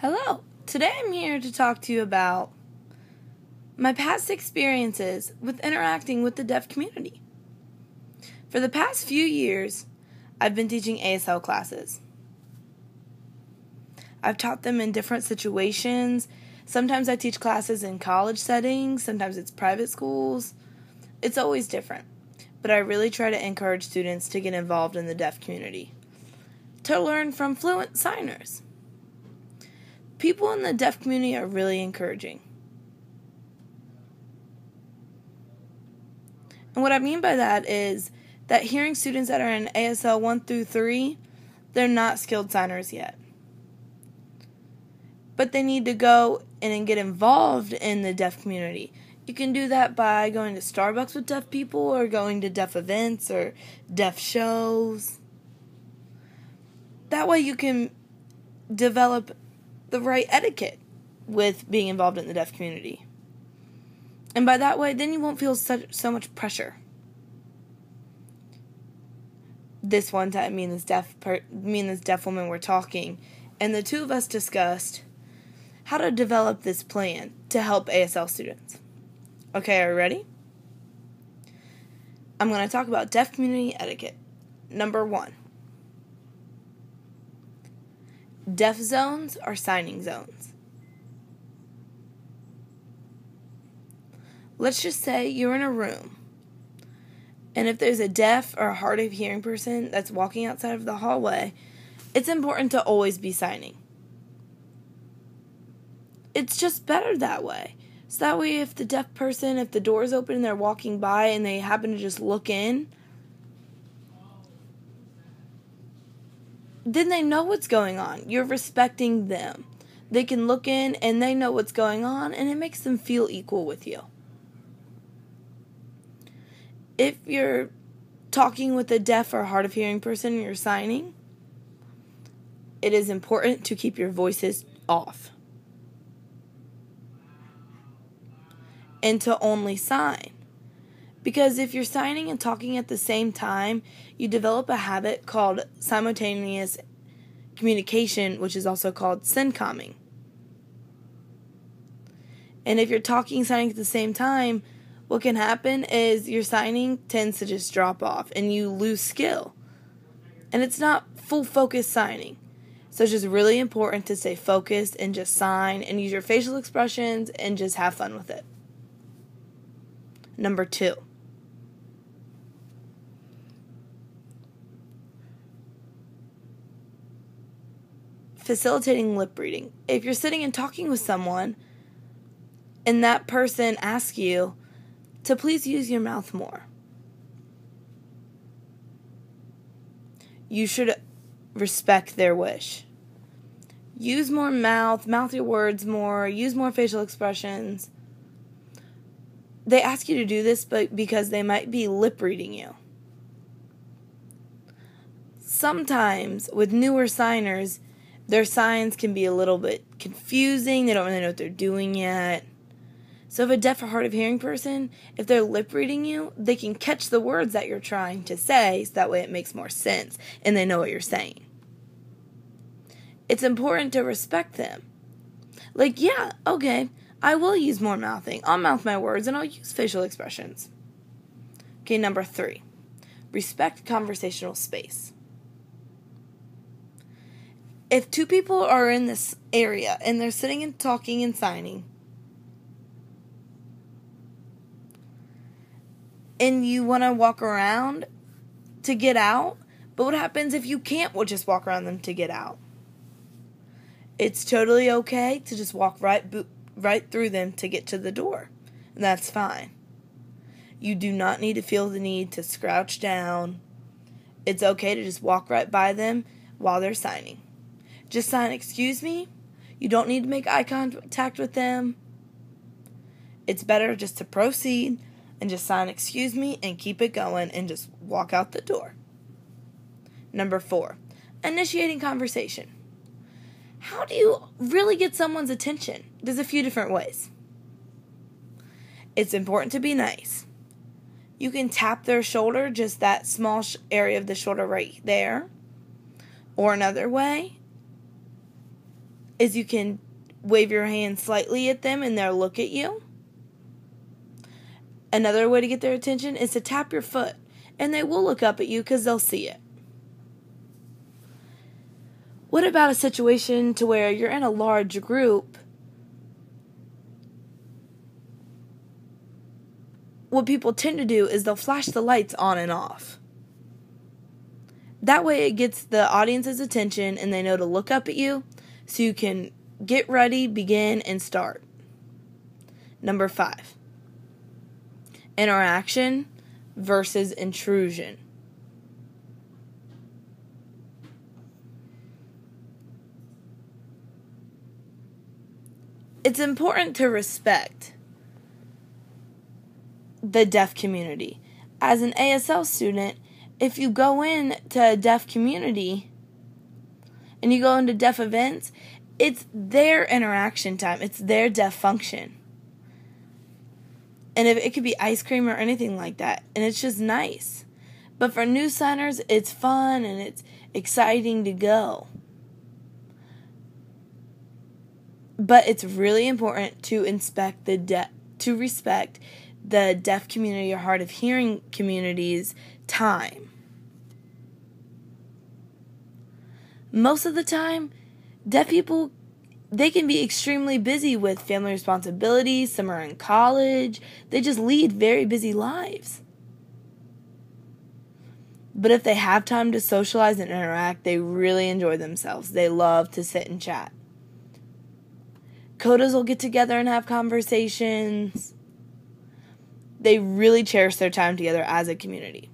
Hello. Today I'm here to talk to you about my past experiences with interacting with the deaf community. For the past few years, I've been teaching ASL classes. I've taught them in different situations. Sometimes I teach classes in college settings, sometimes it's private schools. It's always different. But I really try to encourage students to get involved in the deaf community, to learn from fluent signers. People in the deaf community are really encouraging. And what I mean by that is that hearing students that are in ASL 1 through 3, they're not skilled signers yet. But they need to go in and get involved in the deaf community. You can do that by going to Starbucks with deaf people or going to deaf events or deaf shows. That way you can develop the right etiquette with being involved in the deaf community. And by that way, then you won't feel so much pressure. This one time, me and this deaf woman were talking, and the two of us discussed how to develop this plan to help ASL students. Okay, are you ready? I'm going to talk about deaf community etiquette. Number 1. Deaf zones are signing zones. Let's just say you're in a room, and if there's a deaf or a hard of hearing person that's walking outside of the hallway, it's important to always be signing. It's just better that way. So that way if the deaf person, if the door's open and they're walking by and they happen to just look in, then they know what's going on. You're respecting them. They can look in and they know what's going on, and it makes them feel equal with you. If you're talking with a deaf or hard of hearing person and you're signing, it is important to keep your voices off and to only sign. Because if you're signing and talking at the same time, you develop a habit called simultaneous communication, which is also called syncomming. And if you're talking and signing at the same time, what can happen is your signing tends to just drop off and you lose skill. And it's not full focus signing. So it's just really important to stay focused and just sign and use your facial expressions and just have fun with it. Number 2. Facilitating lip reading. If you're sitting and talking with someone and that person asks you to please use your mouth more, you should respect their wish. Use more mouth your words more, use more facial expressions. They ask you to do this because they might be lip reading you. Sometimes with newer signers, their signs can be a little bit confusing. They don't really know what they're doing yet. So if a deaf or hard of hearing person, if they're lip reading you, they can catch the words that you're trying to say, so that way it makes more sense and they know what you're saying. It's important to respect them. Like, yeah, okay, I will use more mouthing. I'll mouth my words and I'll use facial expressions. Okay, number 3. Respect conversational space. If 2 people are in this area and they're sitting and talking and signing, and you want to walk around to get out, but what happens if you can't just walk around them to get out? It's totally okay to just walk right through them to get to the door. And that's fine. You do not need to feel the need to crouch down. It's okay to just walk right by them while they're signing. Just sign, "Excuse me." You don't need to make eye contact with them. It's better just to proceed and just sign "Excuse me" and keep it going and just walk out the door. Number 4, initiating conversation. How do you really get someone's attention? There's a few different ways. It's important to be nice. You can tap their shoulder, just that small area of the shoulder right there. Or another way is you can wave your hand slightly at them and they'll look at you. Another way to get their attention is to tap your foot, and they will look up at you because they'll see it. What about a situation to where you're in a large group? What people tend to do is they'll flash the lights on and off. That way it gets the audience's attention and they know to look up at you so you can get ready, begin, and start. Number 5. Interaction versus intrusion. It's important to respect the deaf community. As an ASL student, if you go into a deaf community and you go into deaf events, it's their interaction time. It's their deaf function. And if it could be ice cream or anything like that. And it's just nice. But for new signers, it's fun and it's exciting to go. But it's really important to respect the deaf community or hard of hearing community's time. Most of the time, deaf people, they can be extremely busy with family responsibilities. Some are in college. They just lead very busy lives. But if they have time to socialize and interact, they really enjoy themselves. They love to sit and chat. Codas will get together and have conversations. They really cherish their time together as a community.